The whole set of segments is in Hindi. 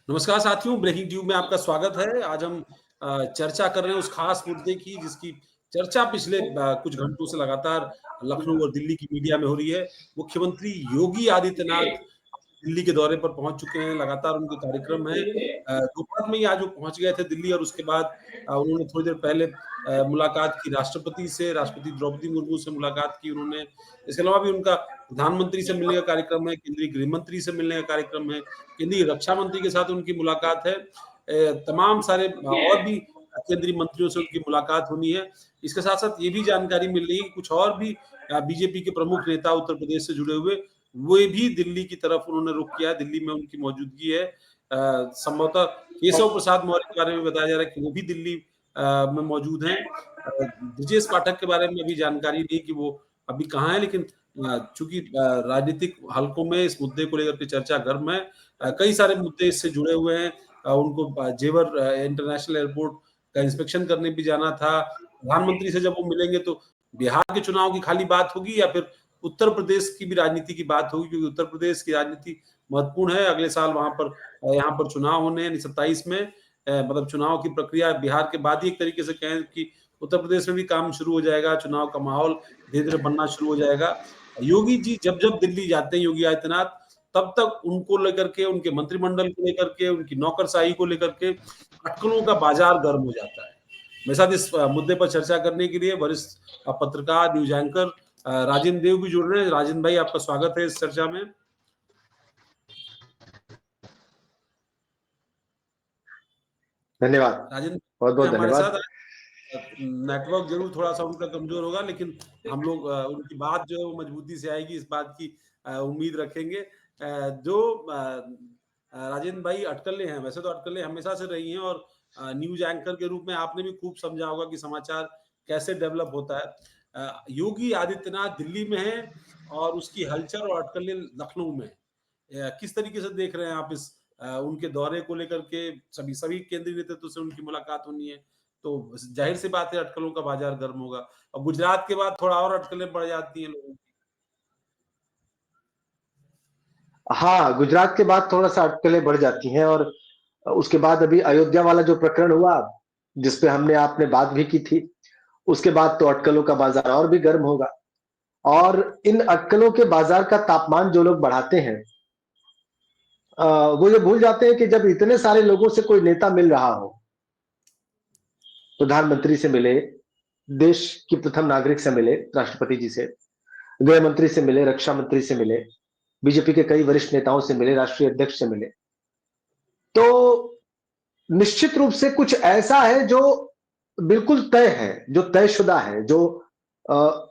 नमस्कार साथियों, ब्रेकिंग ट्यूब में आपका स्वागत है। आज हम चर्चा कर रहे हैं उस खास मुद्दे की जिसकी चर्चा पिछले कुछ घंटों से लगातार लखनऊ और दिल्ली की मीडिया में हो रही है। मुख्यमंत्री योगी आदित्यनाथ दिल्ली के दौरे पर पहुंच चुके हैं, लगातार उनके कार्यक्रम हैं। दोपहर में ही आज वो पहुंच गए थे दिल्ली और उसके बाद उन्होंने थोड़ी देर पहले मुलाकात की राष्ट्रपति से, राष्ट्रपति द्रौपदी मुर्मू से मुलाकात की उन्होंने। इसके अलावा भी उनका प्रधानमंत्री से मिलने का कार्यक्रम है, केंद्रीय गृह मंत्री से मिलने का कार्यक्रम है, केंद्रीय रक्षा मंत्री के साथ उनकी मुलाकात है। तमाम सारे और भी केंद्रीय मंत्रियों से उनकी मुलाकात होनी है। इसके साथ-साथ ये भी जानकारी मिल रही है कि कुछ और भी बीजेपी के प्रमुख नेता उत्तर प्रदेश से जुड़े हुए, वे भी दिल्ली की तरफ उन्होंने रुख किया है, दिल्ली में उनकी मौजूदगी है। संभवतः केशव प्रसाद मौर्य के बारे में बताया जा रहा है कि वो भी दिल्ली में मौजूद हैं। ब्रजेश पाठक के बारे में अभी जानकारी नहीं कि वो अभी कहाँ हैं, लेकिन चूँकि राजनीतिक हलकों में इस मुद्दे को लेकर के चर्चा गर्म है। कई सारे मुद्दे इससे जुड़े हुए हैं। उनको जेवर इंटरनेशनल एयरपोर्ट का इंस्पेक्शन करने भी जाना था। प्रधानमंत्री से जब वो मिलेंगे तो बिहार के चुनाव की खाली बात होगी या फिर उत्तर प्रदेश की भी राजनीति की बात होगी, क्योंकि उत्तर प्रदेश की राजनीति महत्वपूर्ण है। अगले साल वहाँ पर यहाँ पर चुनाव होने हैं 27 में। मतलब चुनाव की प्रक्रिया बिहार के बाद ही एक तरीके से कहें कि उत्तर प्रदेश में भी काम शुरू हो जाएगा, चुनाव का माहौल धीरे-धीरे बनना शुरू हो जाएगा। योगी जी जब-जब दिल्ली जाते हैं योगी आदित्यनाथ, तब तक उनको लेकर के, उनके मंत्रिमंडल को लेकर के, उनकी नौकरशाही को लेकर के अटकलों का बाजार गर्म हो जाता है। मेरे साथ इस मुद्दे पर चर्चा करने के लिए वरिष्ठ पत्रकार, न्यूज़ एंकर राजेंद्र देव भी जुड़ रहे हैं। राजेंद्र भाई, आपका स्वागत है इस चर्चा में। धन्यवाद। राजेंद्र बहुत बहुत हमारे साथ धन्यवाद। नेटवर्क ज़रूर थोड़ा-सा उनका कमज़ोर होगा, लेकिन हम लोग उनकी बात जो है वो मजबूती से आएगी, इस बात की उम्मीद रखेंगे। जो राजेंद्र भाई अटकलें हैं, वैसे तो अटकलें हमेशा से रही हैं और न्यूज़ एंकर के रूप में आपने भी खूब समझा होगा कि समाचार कैसे डेवलप होता है। योगी आदित्यनाथ दिल्ली में हैं और उसकी हलचल और अटकलें लखनऊ में हैं। किस तरीके से देख रहे हैं आप इस उनके दौरे को लेकर के? सभी सभी केंद्रीय नेतृत्व से उनकी मुलाकात होनी है, तो जाहिर सी बात है अटकलों का बाजार गर्म होगा और गुजरात के बाद थोड़ा और अटकलें बढ़ जाती हैं लोगों की। हाँ, गुजरात के बाद थोड़ा-सा अटकलें बढ़ जाती हैं और उसके बाद अभी अयोध्या वाला जो प्रकरण हुआ, जिस पे हमने आपने बात भी की थी, उसके बाद तो अटकलों का बाजार और भी गर्म होगा। और इन अटकलों के बाजार का तापमान जो लोग बढ़ाते हैं, वो ये भूल जाते हैं कि जब इतने सारे लोगों से कोई नेता मिल रहा हो, प्रधानमंत्री से मिले, देश की प्रथम नागरिक से मिले, राष्ट्रपति जी से, गृह मंत्री से मिले, रक्षा मंत्री से मिले, बीजेपी के कई वरिष्ठ नेताओं से मिले, राष्ट्रीय अध्यक्ष से मिले, तो निश्चित रूप से कुछ ऐसा है जो बिल्कुल तय है, जो तयशुदा है, जो अ,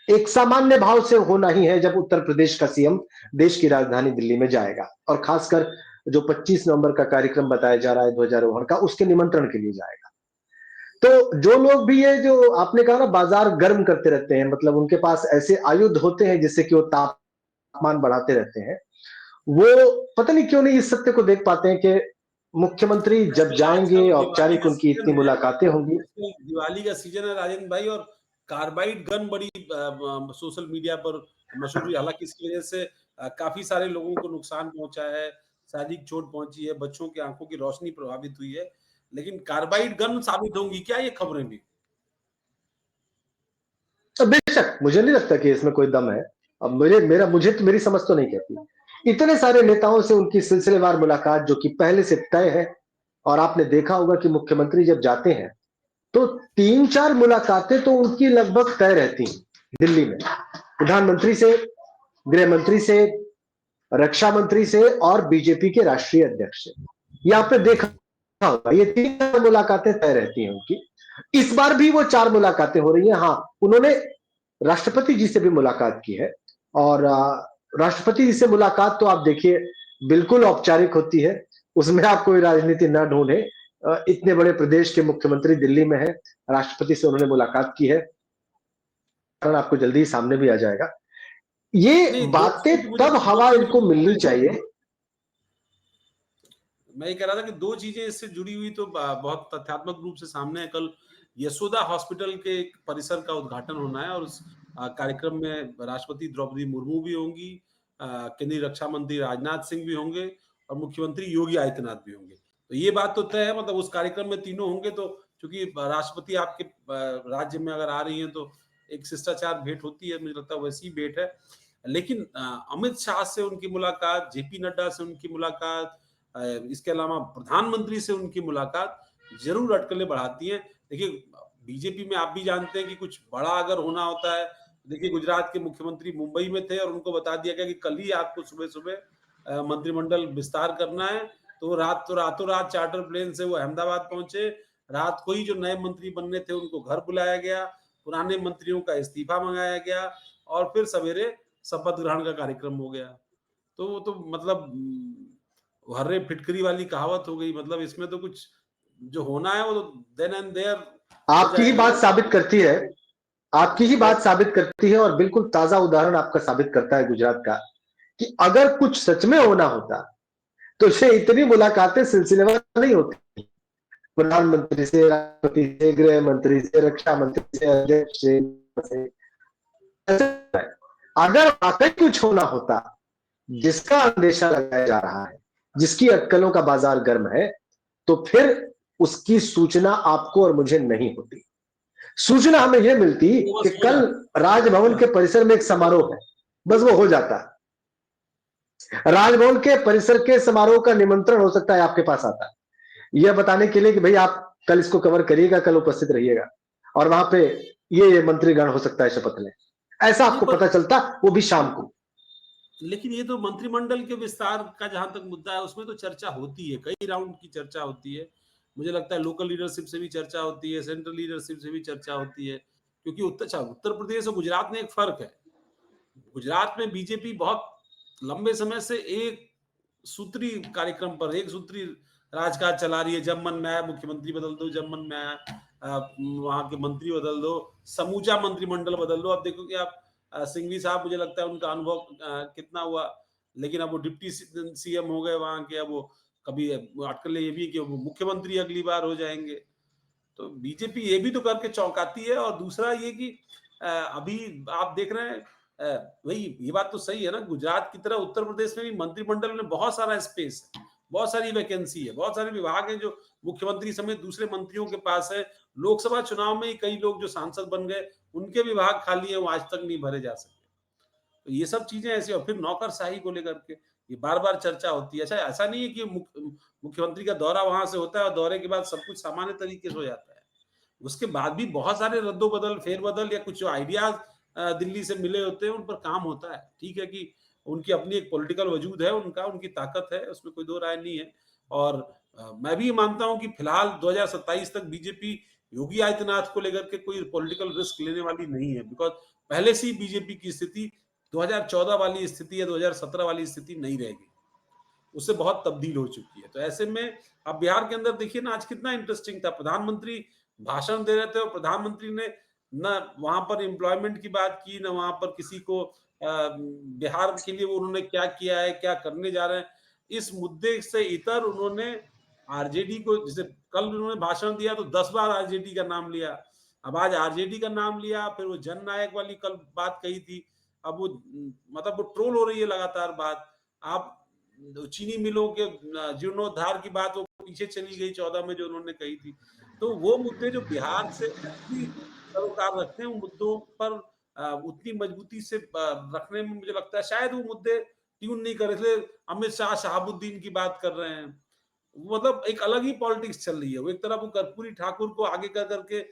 एक सामान्य भाव से होना ही है जब उत्तर प्रदेश का सीएम देश की राजधानी दिल्ली में जाएगा और खासकर जो 25 नवंबर का कार्यक्रम बताया जा रहा है ध्वजारोहण का, उसके निमंत्रण के लिए जाएगा। तो जो लोग भी ये जो आपने कहा ना बाजार गर्म करते रहते हैं, मतलब उनके पास ऐसे आयुध होते हैं जिससे कि वो तापमान बढ़ाते रहते हैं। वो पता नहीं क्यों नहीं इस सत्य को देख पाते हैं कि मुख्यमंत्री जब आजकल जाएंगे, दिवाली औपचारिक का उनकी सीजन इतनी है, मुलाकातें होंगी। आजकल दिवाली का सीजन है राजेंद्र भाई, और कार्बाइड गन बड़ी सोशल मीडिया पर मशहूर हुई। हालांकि इसकी वजह से काफी सारे लोगों को नुकसान पहुंचा है, शारीरिक चोट पहुंची है, बच्चों की आंखों की रोशनी प्रभावित हुई है, लेकिन कार्बाइड गन साबित होंगी क्या ये खबरें भी? तो बेशक मुझे नहीं लगता कि इसमें कोई दम है। अब मुझे तो मेरी समझ तो नहीं कहती। इतने सारे नेताओं से उनकी सिलसिलेवार मुलाकात जो कि पहले से तय है, और आपने देखा होगा कि मुख्यमंत्री जब जाते हैं तो 3-4 मुलाकातें तो उनकी लगभग तय रहती हैं दिल्ली में। प्रधानमंत्री से, गृह मंत्री से, रक्षा मंत्री से और बीजेपी के राष्ट्रीय अध्यक्ष से। ये आपने देखा होगा, ये 3 मुलाकातें तय रहती हैं उनकी। इस बार भी वो 4 मुलाकातें हो रही हैं। हाँ, उन्होंने राष्ट्रपति जी से भी मुलाकात की है और राष्ट्रपति जी से मुलाकात तो आप देखिए बिल्कुल औपचारिक होती है, उसमें आप कोई राजनीति न ढूंढे। इतने बड़े प्रदेश के मुख्यमंत्री दिल्ली में है, राष्ट्रपति से उन्होंने मुलाकात की है, कारण आपको जल्दी ही सामने भी आ जाएगा। ये नहीं, दो बातें चीजें मुझे तब दो हवा चीजें इनको मिलनी चाहिए। मैं ये कह रहा था कि 2 चीज़ें इससे जुड़ी हुई तो बहुत तथ्यात्मक रूप से सामने है। कल यशोदा हॉस्पिटल के एक परिसर का उद्घाटन होना है और उस कार्यक्रम में राष्ट्रपति द्रौपदी मुर्मू भी होंगी, केंद्रीय रक्षा मंत्री राजनाथ सिंह भी होंगे और मुख्यमंत्री योगी आदित्यनाथ भी होंगे। तो ये बात तो तय है, मतलब उस कार्यक्रम में तीनों होंगे, तो चूंकि राष्ट्रपति आपके राज्य में अगर आ रही हैं तो एक शिष्टाचार भेंट होती है, मुझे लगता है वैसी भेंट है। लेकिन अमित शाह से उनकी मुलाकात, जेपी नड्डा से उनकी मुलाकात, इसके अलावा प्रधानमंत्री से उनकी मुलाकात जरूर अटकलें बढ़ाती हैं। देखिए, बीजेपी में आप भी जानते हैं कि कुछ बड़ा अगर होना होता है, देखिए गुजरात के मुख्यमंत्री मुंबई में थे और उनको बता दिया गया कि कल ही आपको सुबह सुबह मंत्रिमंडल विस्तार करना है, तो रातों रात चार्टर प्लेन से वो अहमदाबाद पहुंचे। रात को ही जो नए मंत्री बनने थे उनको घर बुलाया गया, पुराने मंत्रियों का इस्तीफा मंगाया गया और फिर सवेरे शपथ ग्रहण का कार्यक्रम हो गया। तो वो तो मतलब हर्रे फिटकरी वाली कहावत हो गई। मतलब इसमें तो कुछ जो होना है वो तो देन एंड देयर हो आपकी ही जाएगा। बात साबित करती है, आपकी ही बात साबित करती है और बिल्कुल ताजा उदाहरण आपका साबित करता है गुजरात का, कि अगर कुछ सच में होना होता तो ये इतनी मुलाकातें सिलसिलेवार नहीं होती, प्रधानमंत्री से, राष्ट्रपति से, गृह मंत्री से, रक्षा मंत्री से, अध्यक्ष से। अगर वाकई कुछ होना होता जिसका अंदेशा लगाया जा रहा है, जिसकी अटकलों का बाजार गर्म है, तो फिर उसकी सूचना आपको और मुझे नहीं होती। सूचना हमें यह मिलती वो कि बस हो कल जाता। राजभवन के परिसर में एक समारोह है, बस वो हो जाता। राजभवन के परिसर के समारोह का निमंत्रण हो सकता है आपके पास आता, यह बताने के लिए कि भाई आप कल इसको कवर करिएगा, कल उपस्थित रहिएगा, और वहां पे ये मंत्रीगण हो सकता है शपथ लें, ऐसा नहीं, आपको पर पता चलता, वो भी शाम को। लेकिन ये तो मंत्रिमंडल के विस्तार का जहां तक मुद्दा है उसमें तो चर्चा होती है, कई राउंड की चर्चा होती है। मुझे लगता है लोकल लीडरशिप से भी चर्चा होती है, सेंट्रल लीडरशिप से भी चर्चा होती है, क्योंकि उत्तर प्रदेश और गुजरात में एक फर्क है। गुजरात में बीजेपी बहुत लंबे समय से एक सूत्री कार्यक्रम पर, एक सूत्री राजकाज चला रही है। जब मन में आया मुख्यमंत्री बदल दो, जब मन में आया वहां के मंत्री बदल दो, समूचा मंत्रिमंडल बदल दो। अब देखो कि आप सिंघवी साहब, मुझे लगता है उनका अनुभव कितना हुआ, लेकिन अब वो डिप्टी सीएम हो गए वहां के। अब वो कभी अटकलें ये भी कि वो मुख्यमंत्री अगली बार हो जाएंगे। तो बीजेपी ये भी तो करके चौंकाती है। और दूसरा ये कि अभी आप देख रहे हैं, वही ये बात तो सही है ना, गुजरात की तरह उत्तर प्रदेश में भी मंत्रिमंडल में बहुत सारा स्पेस है, बहुत सारी वैकेंसी है, बहुत सारे विभाग हैं जो मुख्यमंत्री समेत दूसरे मंत्रियों के पास है। लोकसभा चुनाव में ही कई लोग जो सांसद बन गए उनके विभाग खाली है, वो आज तक नहीं भरे जा सके। तो ये सब चीजें ऐसी, और फिर नौकरशाही को लेकर के ये बार बार चर्चा होती है। अच्छा, ऐसा नहीं है कि मुख्यमंत्री का दौरा वहां से होता है और दौरे के बाद सब कुछ सामान्य तरीके से हो जाता है। उसके बाद भी बहुत सारे रद्दोबदल, फेरबदल या कुछ जो आइडियाज दिल्ली से मिले होते हैं उन पर काम होता है। ठीक है कि उनकी अपनी एक पॉलिटिकल वजूद है, उनका उनकी ताकत है, उसमें कोई दो राय नहीं है। और मैं भी मानता हूं कि फिलहाल 2027 तक बीजेपी योगी आदित्यनाथ को लेकर के कोई पॉलिटिकल रिस्क लेने वाली नहीं है, बिकॉज पहले से ही बीजेपी की स्थिति 2014 वाली स्थिति या 2017 वाली स्थिति नहीं रहेगी, उससे बहुत तब्दील हो चुकी है। तो ऐसे में अब बिहार के अंदर देखिए ना, आज कितना इंटरेस्टिंग था, प्रधानमंत्री भाषण दे रहे थे और प्रधानमंत्री ने न वहां पर एम्प्लॉयमेंट की बात की, न वहां पर किसी को बिहार के लिए उन्होंने क्या किया है, क्या करने जा रहे हैं, इस मुद्दे से इतर उन्होंने आरजेडी को, जैसे कल उन्होंने भाषण दिया तो 10 बार आरजेडी का नाम लिया, अब आज आरजेडी का नाम लिया, फिर वो जननायक वाली कल बात कही थी। अब वो मतलब वो ट्रोल हो रही है लगातार बात। आप चीनी मिलों के जीर्णोद्धार की बात वो पीछे चली गई 14 में जो उन्होंने कही थी। तो वो मुद्दे जो बिहार से असली सरोकार रखते हैं, उन मुद्दों पर उतनी मजबूती से रखने में मुझे लगता है शायद वो मुद्दे ट्यून नहीं कर रहे थे। अमित शाह शहाबुद्दीन की बात कर रहे हैं, मतलब एक अलग ही पॉलिटिक्स चल रही है। वो एक तरफ वो कर्पूरी ठाकुर को आगे कर करके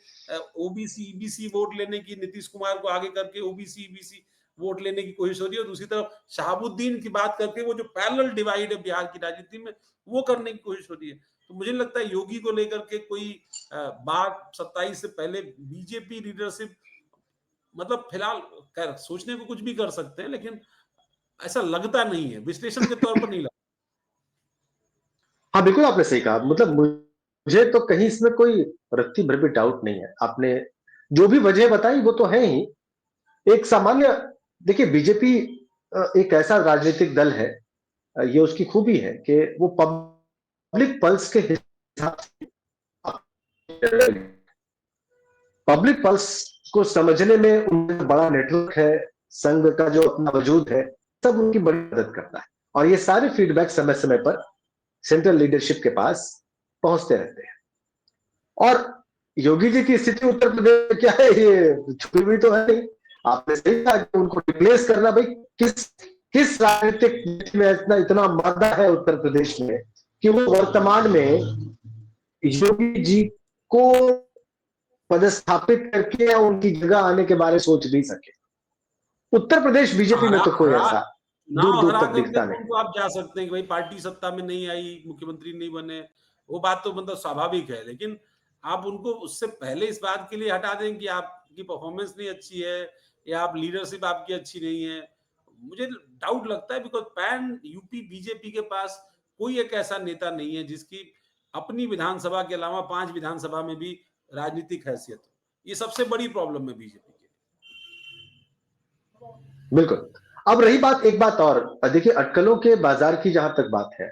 ओबीसी ईबीसी वोट लेने की, नीतीश कुमार को आगे करके ओबीसी ईबीसी वोट लेने की कोशिश हो रही है, और दूसरी तरफ शहाबुद्दीन की बात करके वो जो पैरेलल डिवाइड है बिहार की राजनीति में, वो करने की कोशिश हो रही है। तो मुझे लगता है योगी को लेकर के कोई बात 27 से पहले बीजेपी लीडरशिप, मतलब फिलहाल सोचने को कुछ भी कर सकते हैं, लेकिन ऐसा लगता नहीं है, विश्लेषण के तौर पर नहीं लगता। हाँ, बिल्कुल आपने सही कहा। मतलब मुझे तो कहीं इसमें कोई रत्ती भर भी डाउट नहीं है। आपने जो भी वजह बताई वो तो है ही। एक सामान्य, देखिए बीजेपी एक ऐसा राजनीतिक दल है, ये उसकी खूबी है कि वो पब्लिक पल्स के हिसाब से, पब्लिक पल्स को समझने में उनका बड़ा नेटवर्क है, संघ का जो अपना वजूद है, सब उनकी बड़ी मदद करता है। और ये सारे फीडबैक समय समय पर सेंट्रल लीडरशिप के पास पहुंचते रहते हैं। और योगी जी की स्थिति उत्तर प्रदेश में क्या है, ये छुपी हुई तो है नहीं। आपने सही कहा कि उनको रिप्लेस करना, भाई किस किस राजनीतिक में इतना इतना मादा है उत्तर प्रदेश में कि वो वर्तमान में योगी जी को पदस्थापित करके या उनकी जगह आने के बारे में सोच नहीं सके। उत्तर प्रदेश बीजेपी में हरा तो कोई हरा ऐसा दूर चुनाव दूर हरा तक देंगे दिखता तो नहीं। उनको आप जा सकते हैं कि भाई पार्टी सत्ता में नहीं आई, मुख्यमंत्री नहीं बने, वो बात तो मतलब स्वाभाविक है। लेकिन आप उनको उससे पहले इस बात के लिए हटा दें कि आपकी परफॉर्मेंस नहीं अच्छी है या आप लीडरशिप आपकी अच्छी नहीं है, मुझे डाउट लगता है। बिकॉज पैन यूपी बीजेपी के पास कोई एक ऐसा नेता नहीं है जिसकी अपनी विधानसभा के अलावा 5 विधानसभा में भी राजनीतिक हैसियत हो। ये सबसे बड़ी प्रॉब्लम है बीजेपी की। बिल्कुल। अब रही बात, एक बात और देखिए, अटकलों के बाजार की जहां तक बात है,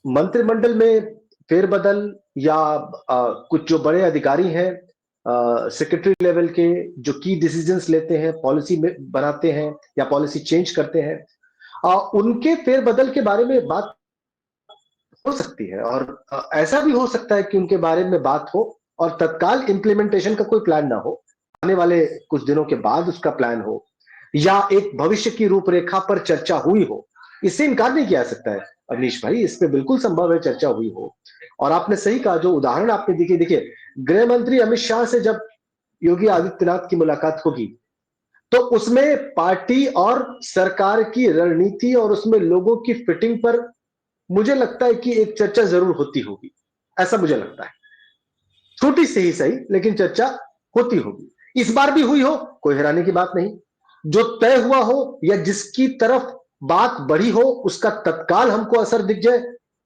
मंत्रिमंडल में फेरबदल या कुछ जो बड़े अधिकारी हैं सेक्रेटरी लेवल के, जो की डिसीजंस लेते हैं, पॉलिसी में बनाते हैं या पॉलिसी चेंज करते हैं, उनके फेरबदल के बारे में बात हो सकती है। और ऐसा भी हो सकता है कि उनके बारे में बात हो और तत्काल इंप्लीमेंटेशन का कोई प्लान ना हो, आने वाले कुछ दिनों के बाद उसका प्लान हो, या एक भविष्य की रूपरेखा पर चर्चा हुई हो। इससे इनकार नहीं किया जा सकता है अवनीश भाई, इस पे बिल्कुल संभव है चर्चा हुई हो। और आपने सही कहा, जो उदाहरण आपने दिखे, देखिए गृह मंत्री अमित शाह से जब योगी आदित्यनाथ की मुलाकात होगी तो उसमें पार्टी और सरकार की रणनीति और उसमें लोगों की फिटिंग पर मुझे लगता है कि एक चर्चा जरूर होती होगी, ऐसा मुझे लगता है। छोटी से ही सही, लेकिन चर्चा होती होगी। इस बार भी हुई हो, कोई हैरानी की बात नहीं। जो तय हुआ हो या जिसकी तरफ बात बढ़ी हो उसका तत्काल हमको असर दिख जाए,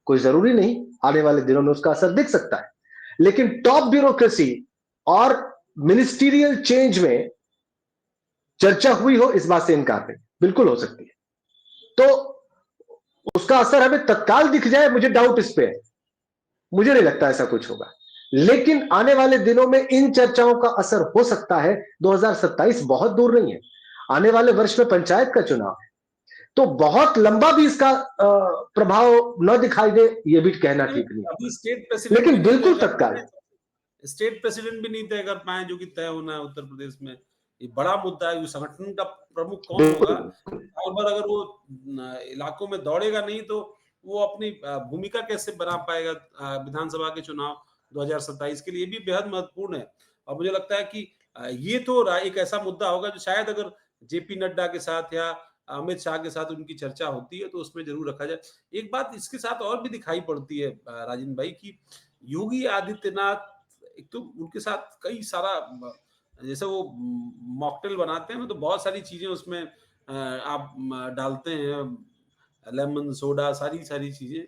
कोई जरूरी नहीं, आने वाले दिनों में उसका असर दिख सकता है। लेकिन टॉप ब्यूरोक्रेसी और मिनिस्टीरियल चेंज में चर्चा हुई हो, इस बात से इनकार नहीं, बिल्कुल हो सकती है। तो उसका असर हमें तत्काल दिख जाए, मुझे डाउट इस पे है, मुझे नहीं लगता ऐसा कुछ होगा। लेकिन आने वाले दिनों में इन चर्चाओं का असर हो सकता है। 2027 बहुत दूर नहीं है, आने वाले वर्ष में पंचायत का चुनाव है, तो बहुत लंबा भी इसका प्रभाव न दिखाई दे, यह भी कहना ठीक नहीं, अभी स्टेट प्रेसिडेंट भी लेकिन नहीं तय बिल्कुल कर तत्काल। पाए, स्टेट प्रेसिडेंट भी नहीं तय कर पाए जो कि तय होना है उत्तर प्रदेश में। ये बड़ा मुद्दा है। संगठन का प्रमुख कौन होगा, बिल्कुल साल भर अगर वो इलाकों में दौड़ेगा नहीं तो वो अपनी भूमिका कैसे बना पाएगा विधानसभा के चुनाव 2027 के लिए, भी बेहद महत्वपूर्ण है। और मुझे लगता है कि ये तो एक ऐसा मुद्दा होगा जो शायद अगर जेपी नड्डा के साथ या अमित शाह के साथ उनकी चर्चा होती है तो उसमें जरूर रखा जाए। एक बात इसके साथ और भी दिखाई पड़ती है राजेंद्र भाई की, योगी आदित्यनाथ एक तो उनके साथ कई सारा जैसे वो मॉकटेल बनाते हैं ना, तो बहुत सारी चीजें उसमें आप डालते हैं, लेमन सोडा, सारी सारी चीजें,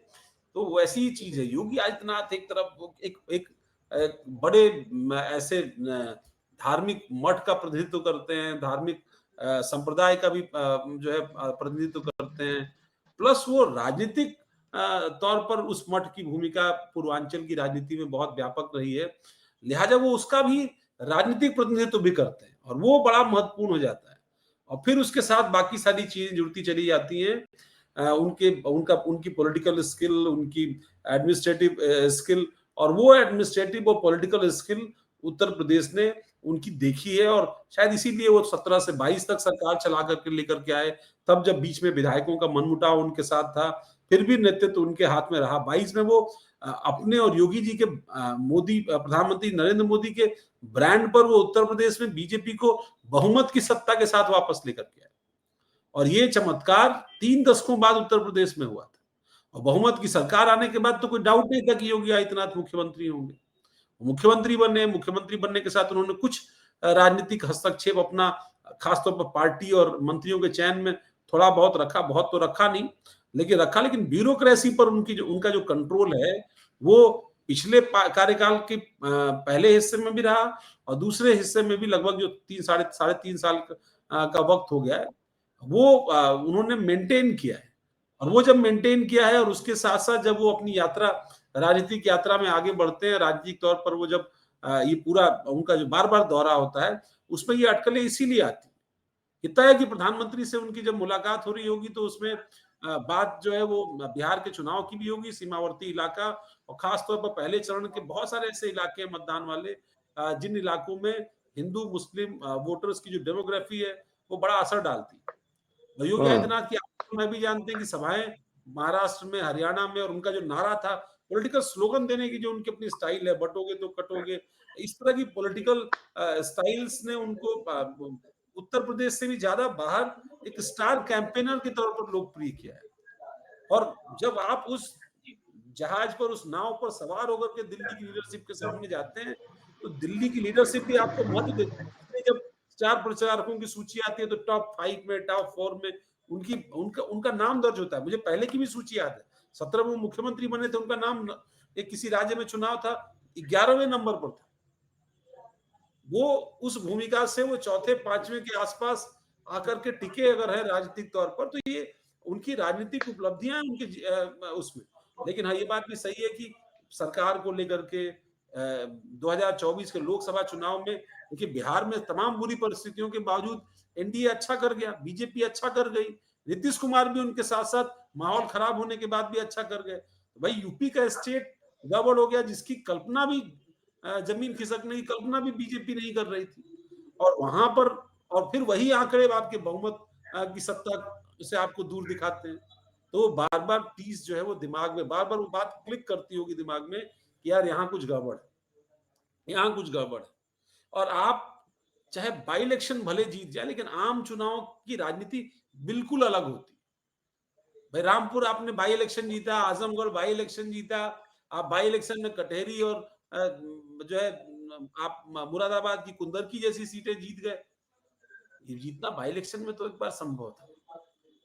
तो वैसी ही चीज है। योगी आदित्यनाथ एक तरफ एक बड़े ऐसे धार्मिक मठ का प्रतिनिधित्व करते हैं, धार्मिक संप्रदाय का भी जो है प्रतिनिधित्व करते हैं, प्लस वो राजनीतिक तौर पर उस मठ की भूमिका पूर्वांचल की राजनीति में बहुत व्यापक रही है, लिहाजा वो उसका भी राजनीतिक प्रतिनिधित्व भी करते हैं और वो बड़ा महत्वपूर्ण हो जाता है। और फिर उसके साथ बाकी सारी चीजें जुड़ती चली जाती हैं, उनकी पॉलिटिकल स्किल, उनकी एडमिनिस्ट्रेटिव स्किल, और वो एडमिनिस्ट्रेटिव और पॉलिटिकल स्किल उत्तर प्रदेश ने उनकी देखी है। और शायद इसीलिए वो 17 से 22 तक सरकार चला करके लेकर के आए। तब जब बीच में विधायकों का मनमुटाव उनके साथ था, फिर भी नेतृत्व उनके हाथ में रहा। 22 में वो अपने और योगी जी के मोदी प्रधानमंत्री नरेंद्र मोदी के ब्रांड पर वो उत्तर प्रदेश में बीजेपी को बहुमत की सत्ता के साथ वापस लेकर के आए। और ये चमत्कार 3 दशकों बाद उत्तर प्रदेश में हुआ था। और बहुमत की सरकार आने के बाद तो कोई डाउट नहीं था कि योगी आदित्यनाथ मुख्यमंत्री होंगे। मुख्यमंत्री बने, मुख्यमंत्री बनने के साथ उन्होंने कुछ राजनीतिक हस्तक्षेप अपना खासतौर पर पार्टी और मंत्रियों के चयन में थोड़ा बहुत रखा, बहुत तो रखा नहीं, लेकिन ब्यूरोक्रेसी पर उनका जो कंट्रोल है वो पिछले कार्यकाल के पहले हिस्से में भी रहा और दूसरे हिस्से में भी लगभग जो साढ़े तीन साल का वक्त हो गया है, वो उन्होंने मेंटेन किया है। और वो जब मेंटेन किया है और उसके साथ साथ जब वो अपनी यात्रा, राजनीतिक यात्रा में आगे बढ़ते हैं, राजनीतिक तौर पर वो जब ये पूरा उनका जो बार बार दौरा होता है उसमें ये अटकलें इसीलिए आती है इतना है कि प्रधानमंत्री से उनकी जब मुलाकात हो रही होगी तो उसमें बात जो है वो बिहार के चुनाव की भी होगी, सीमावर्ती इलाका, और खास तौर पर पहले चरण के बहुत सारे ऐसे इलाके हैं मतदान वाले, जिन इलाकों में हिंदू मुस्लिम वोटर्स की जो डेमोग्राफी है वो बड़ा असर डालती है। योगी हम्म। आदित्यनाथ की आप मैं भी जानते हैं कि सभाएं महाराष्ट्र में, हरियाणा में, और उनका जो नारा था पॉलिटिकल स्लोगन देने की, जो उनकी अपनी स्टाइल है, बटोगे तो कटोगे, इस तरह की पॉलिटिकल स्टाइल्स ने उनको उत्तर प्रदेश से भी ज्यादा बाहर एक स्टार कैंपेनर के तौर पर लोकप्रिय किया है। और जब आप उस जहाज पर, उस नाव पर सवार होकर के दिल्ली की लीडरशिप के सामने जाते हैं, तो दिल्ली की लीडरशिप भी आपको महत्व देती है। इसलिए जब स्टार प्रचारकों की सूची आती है तो टॉप 5 में, टॉप 4 में उनकी उनका उनका नाम दर्ज होता है। मुझे पहले की भी सूची याद है, 17 में मुख्यमंत्री बने थे, उनका नाम एक किसी राज्य में चुनाव था, 11वें नंबर पर था। वो उस भूमिका से वो चौथे पांचवें के आसपास आकर के टिके अगर है राजनीतिक तौर पर, तो ये उनकी राजनीतिक उपलब्धियां हैं उनकी उसमें। लेकिन हाँ, ये बात भी सही है कि सरकार को लेकर के 2024 के लोकसभा चुनाव में देखिए, बिहार में तमाम बुरी परिस्थितियों के बावजूद एनडीए अच्छा कर गया, बीजेपी अच्छा कर गई, नीतीश कुमार भी उनके साथ साथ माहौल खराब होने के बाद भी अच्छा कर गए। तो भाई, यूपी का स्टेट गड़बड़ हो गया, जिसकी कल्पना भी जमीन खिसकने की कल्पना भी बीजेपी नहीं कर रही थी। और वहां पर, और फिर वही आंकड़े आपके बहुमत की सत्ता से आपको दूर दिखाते हैं। तो बार बार टीस जो है वो दिमाग में बार बार वो बात क्लिक करती होगी दिमाग में कि यार यहाँ कुछ गड़बड़ है, यहाँ कुछ गड़बड़ है। और आप चाहे बाई इलेक्शन भले जीत जाए, लेकिन आम चुनाव की राजनीति बिल्कुल अलग होती है। भाई, रामपुर आपने बाई इलेक्शन जीता, आजमगढ़ बाई इलेक्शन जीता, आप बाई इलेक्शन में कटहरी और जो है आप मुरादाबाद की कुंदरकी जैसी सीटें जीत गए। ये जीतना बाई इलेक्शन में तो एक बार संभव था,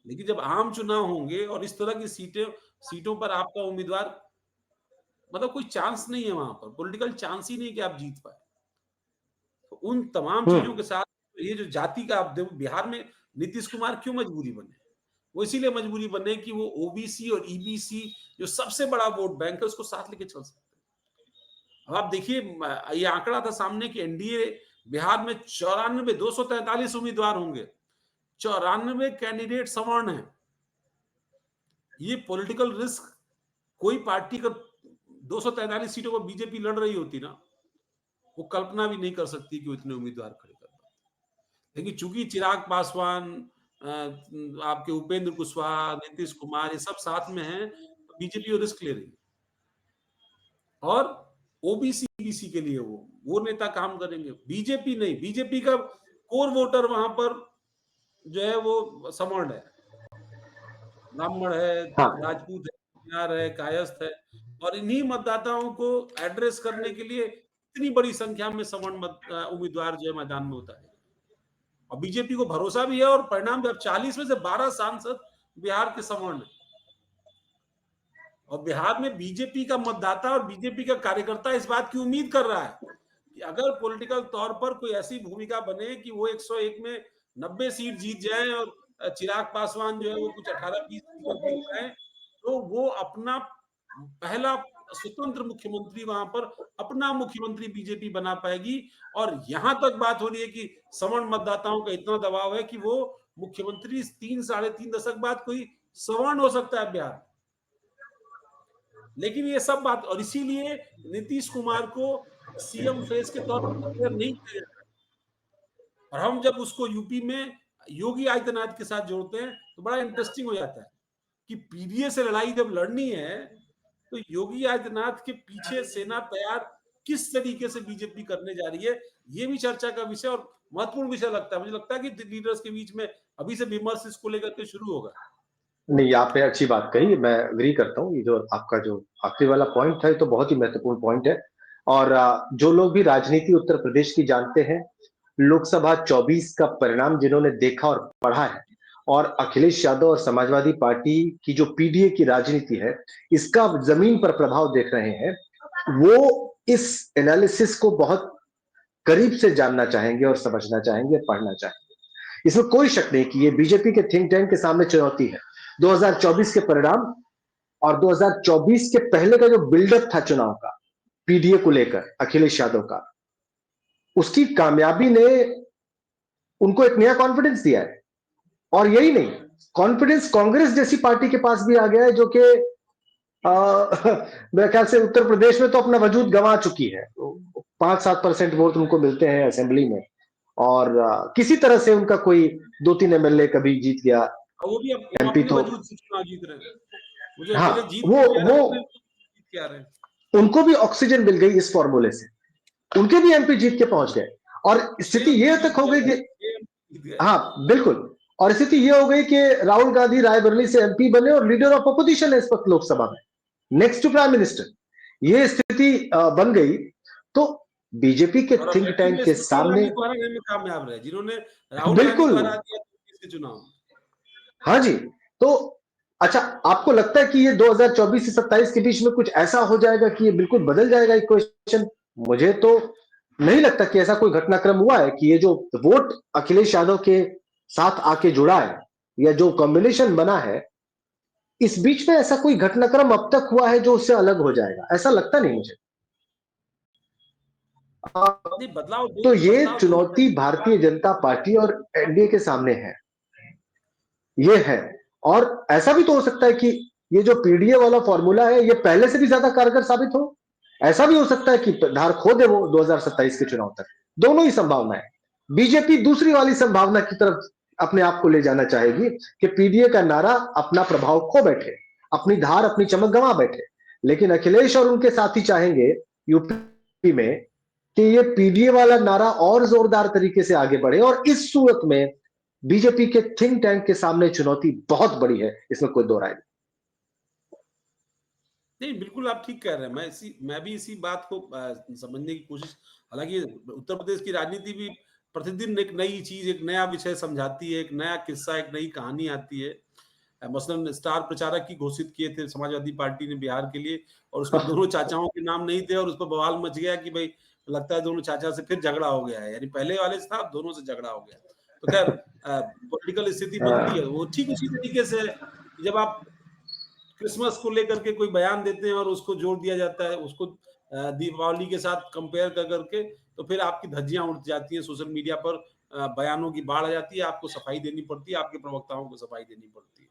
लेकिन जब आम चुनाव होंगे और इस तरह की सीटों पर आपका उम्मीदवार, मतलब कोई चांस नहीं है, वहां पर पॉलिटिकल चांस ही नहीं कि आप जीत पाए। तो उन तमाम चीजों हम्म। के साथ ये जो जाति का, आप देखो बिहार में नीतीश कुमार क्यों मजबूरी बने, वो इसीलिए मजबूरी बने कि वो ओबीसी और ईबीसी जो सबसे बड़ा वोट बैंक है उसको साथ लेके चल सकते हैं। अब आप देखिए, ये आंकड़ा था सामने कि एनडीए बिहार में 243 उम्मीदवार होंगे, 94 कैंडिडेट सवर्ण है। ये पॉलिटिकल रिस्क, कोई पार्टी का 243 सीटों पर बीजेपी लड़ रही होती ना, वो कल्पना भी नहीं कर सकती कि वो इतने उम्मीदवार खड़े कर पाते। लेकिन चूंकि चिराग पासवान, आपके उपेंद्र कुशवाहा, नीतीश कुमार, ये सब साथ में हैं, तो बीजेपी वो रिस्क ले रही है। और ओबीसी बीसी के लिए वो नेता काम करेंगे, बीजेपी नहीं। बीजेपी का कोर वोटर वहां पर जो है वो सवर्ण है, ब्राह्मण है, हाँ। राजपूत है, बिहार है, कायस्थ है। और इन्हीं मतदाताओं को एड्रेस करने के लिए इतनी बड़ी संख्या में सवर्ण उम्मीदवार जो है मैदान में उतारे। और बीजेपी को भरोसा भी है, और परिणाम भी, अब 40 में से 12 सांसद बिहार के सवर्ण है। और बिहार में बीजेपी का मतदाता और बीजेपी का कार्यकर्ता इस बात की उम्मीद कर रहा है कि अगर पॉलिटिकल तौर पर कोई ऐसी भूमिका बने कि वो 101 में 90 सीट जीत जाए, और चिराग पासवान जो है वो कुछ 18-20 सीट जीत जाए, तो वो अपना पहला स्वतंत्र मुख्यमंत्री वहां पर, अपना मुख्यमंत्री बीजेपी बना पाएगी। और यहां तक बात हो रही है कि सवर्ण मतदाताओं का इतना दबाव है कि वो मुख्यमंत्री 3 साढ़े 3 दशक बाद कोई सवर्ण हो सकता है बिहार। लेकिन ये सब बात, और इसीलिए नीतीश कुमार को सीएम फेस के तौर पर डिक्लेयर नहीं किया जाता। और हम जब उसको यूपी में योगी आदित्यनाथ के साथ जोड़ते हैं तो बड़ा इंटरेस्टिंग हो जाता है कि पीडीए से लड़ाई जब लड़नी है, तो योगी आदित्यनाथ के पीछे सेना तैयार किस तरीके से बीजेपी करने जा रही है, ये भी चर्चा का विषय और महत्वपूर्ण विषय लगता है। मुझे लगता है कि लीडर्स के बीच में अभी से विमर्श इसको लेकर के शुरू होगा। नहीं, आपने अच्छी बात कही, मैं एग्री करता हूँ। ये जो आपका जो आखिरी वाला पॉइंट था, ये तो बहुत ही महत्वपूर्ण पॉइंट है। और जो लोग भी राजनीति उत्तर प्रदेश की जानते हैं, लोकसभा 24 का परिणाम जिन्होंने देखा और पढ़ा है, और अखिलेश यादव और समाजवादी पार्टी की जो पीडीए की राजनीति है, इसका जमीन पर प्रभाव देख रहे हैं, वो इस एनालिसिस को बहुत करीब से जानना चाहेंगे और समझना चाहेंगे, पढ़ना चाहेंगे। इसमें कोई शक नहीं कि ये बीजेपी के थिंक टैंक के सामने चुनौती है। 2024 के परिणाम और 2024 के पहले का जो बिल्डअप था चुनाव का, पीडीए को लेकर अखिलेश यादव का, उसकी कामयाबी ने उनको एक नया कॉन्फिडेंस दिया है। और यही नहीं, कॉन्फिडेंस कांग्रेस जैसी पार्टी के पास भी आ गया है, जो कि मेरे ख्याल से उत्तर प्रदेश में तो अपना वजूद गंवा चुकी है। 5-7% वोट उनको मिलते हैं असेंबली में, और किसी तरह से उनका कोई 2-3 एमएलए कभी जीत गया, और वो भी वो एमपी अपने तो। वजूद से चुनाव जीत रहे हैं। मुझे हाँ, अकेले जीत वो नहीं आ रहे, वो अपने वजूद से जीत के आ रहे हैं। उनको भी ऑक्सीजन मिल गई इस फॉर्मूले से, उनके भी एमपी जीत के पहुंच गए। और स्थिति 6 ये एमपी तक जीत हो गए गई भाई, कि 6 एमपी जीत गए। हाँ बिल्कुल, और स्थिति ये हो गई कि राहुल गांधी रायबरेली से एमपी बने और लीडर ऑफ अपोजिशन है इस वक्त लोकसभा में, नेक्स्ट टू प्राइम मिनिस्टर। ये स्थिति बन गई, तो बीजेपी के और थिंक अमेठी टैंक में के सोनिया सामने। गांधी को हराने में कामयाब रहे, जिन्होंने राहुल गांधी बिल्कुल। को हरा दिया 20 के चुनाव। हाँ जी। तो अच्छा, आपको लगता है कि ये 2024 से 27 के बीच में कुछ ऐसा हो जाएगा कि ये बिल्कुल बदल जाएगा इक्वेशन? मुझे तो नहीं लगता कि ऐसा कोई घटनाक्रम हुआ है कि ये जो वोट अखिलेश यादव के साथ आके जुड़ा है, या जो कॉम्बिनेशन बना है, इस बीच में ऐसा कोई घटनाक्रम अब तक हुआ है जो उससे अलग हो जाएगा, ऐसा लगता नहीं मुझे। आ, नहीं, बदलाव तो दो ये बदलाव जरूर चुनौती भारतीय जनता पार्टी और एनडीए के सामने है, ये है। और ऐसा भी तो हो सकता है कि ये जो पीडीए वाला फॉर्मूला है, ये पहले से भी ज्यादा कारगर साबित हो। ऐसा भी हो सकता है कि धार खो दे वो 2027 के चुनाव तक। दोनों ही संभावना है। बीजेपी दूसरी वाली संभावना की तरफ अपने आप को ले जाना चाहेगी कि पीडीए का नारा अपना प्रभाव खो बैठे, अपनी धार अपनी चमक गंवा बैठे। लेकिन अखिलेश और उनके साथी चाहेंगे यूपी में कि ये पीडीए वाला नारा और जोरदार तरीके से आगे बढ़े, और इस सूरत में बीजेपी के थिंक टैंक के सामने चुनौती बहुत बड़ी है, इसमें कोई दो राय नहीं। नहीं, बिल्कुल आप ठीक कह रहे हैं। मैं भी इसी बात को समझने की कोशिश, हालाँकि उत्तर प्रदेश की राजनीति भी प्रतिदिन एक नई चीज़, एक नया विषय समझाती है, एक नया किस्सा, एक नई कहानी आती है। मसलन स्टार प्रचारक ही घोषित किए थे समाजवादी पार्टी ने बिहार के लिए, और उसमें दोनों चाचाओं के नाम नहीं थे, और उस पर बवाल मच गया कि भई लगता है दोनों चाचा से फिर झगड़ा हो गया है। यानी पहले वाले से था, अब दोनों से झगड़ा हो गया। तो खैर पॉलिटिकल स्थिति बनती है। वो ठीक उसी तरीके से है कि जब आप क्रिसमस को लेकर के कोई बयान देते हैं और उसको जोड़ दिया जाता है, उसको दीपावली के साथ कंपेयर कर करके, तो फिर आपकी धज्जियां उड़ जाती हैं सोशल मीडिया पर, बयानों की बाढ़ आ जाती है, आपको सफाई देनी पड़ती है, आपके प्रवक्ताओं को सफाई देनी पड़ती है।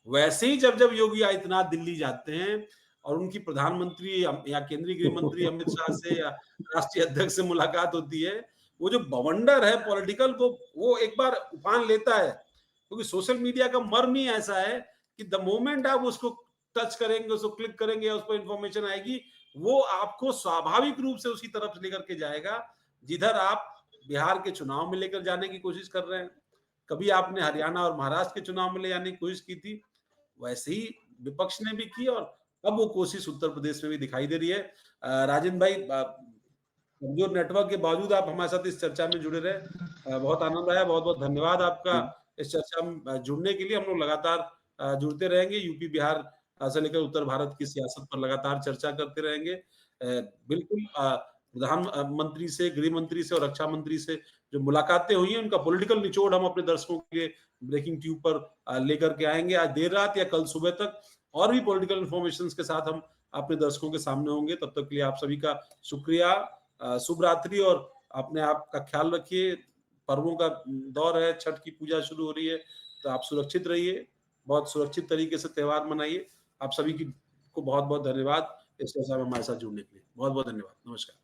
वैसे ही जब जब योगी आदित्यनाथ दिल्ली जाते हैं और उनकी प्रधानमंत्री या केंद्रीय गृह मंत्री अमित शाह से या राष्ट्रीय अध्यक्ष से मुलाकात होती है, वो जो बवंडर है पॉलिटिकल, वो एक बार उफान लेता है, क्योंकि सोशल मीडिया का मर्म ही ऐसा है कि द मोमेंट आप उसको टच करेंगे, उसको क्लिक करेंगे, उस पर इंफॉर्मेशन आएगी, वो आपको स्वाभाविक रूप से उसी तरफ लेकर के जाएगा जिधर आप बिहार के चुनाव में लेकर जाने की कोशिश कर रहे हैं। कभी आपने हरियाणा और महाराष्ट्र के चुनाव में ले जाने की कोशिश की थी, वैसे ही विपक्ष ने भी की, और अब वो कोशिश उत्तर प्रदेश में भी दिखाई दे रही है। राजेंद्र भाई, कमजोर नेटवर्क के बावजूद आप हमारे साथ इस चर्चा में जुड़े रहे, बहुत आनंद आया। बहुत बहुत धन्यवाद आपका इस चर्चा में जुड़ने के लिए। हम लोग लगातार जुड़ते रहेंगे, यूपी बिहार से लेकर उत्तर भारत की सियासत पर लगातार चर्चा करते रहेंगे। बिल्कुल प्रधानमंत्री से, गृह मंत्री से और रक्षा मंत्री से जो मुलाकातें हुई हैं, उनका पॉलिटिकल निचोड़ हम अपने दर्शकों के लिए ब्रेकिंग ट्यूब पर लेकर के आएंगे आज देर रात या कल सुबह तक। और भी पॉलिटिकल इंफॉर्मेशन के साथ हम अपने दर्शकों के सामने होंगे। तब तक के लिए आप सभी का शुक्रिया, शुभ रात्रि, और अपने आप का ख्याल रखिए। पर्वों का दौर है, छठ की पूजा शुरू हो रही है, तो आप सुरक्षित रहिए, बहुत सुरक्षित तरीके से त्योहार मनाइए। आप सभी की को बहुत बहुत धन्यवाद इस चर्चा में हमारे साथ जुड़ने के लिए। बहुत बहुत धन्यवाद। नमस्कार।